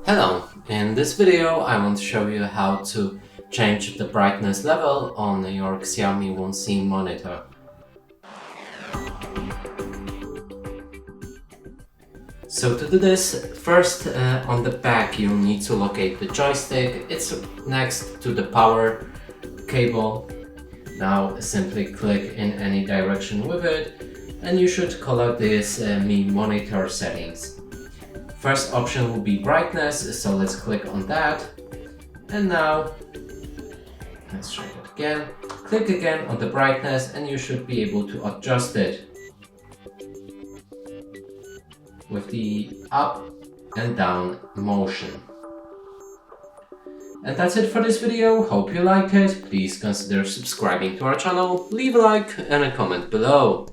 Hello, in this video I want to show you how to change the brightness level on your Xiaomi 1C monitor. So to do this, first on the back you'll need to locate the joystick. It's next to the power cable. Now simply click in any direction with it and you should call out this Mi Monitor settings. First option will be brightness, so let's click on that. And now, let's try it again. Click again on the brightness and you should be able to adjust it with the up and down motion. And that's it for this video. Hope you liked it. Please consider subscribing to our channel, leave a like and a comment below.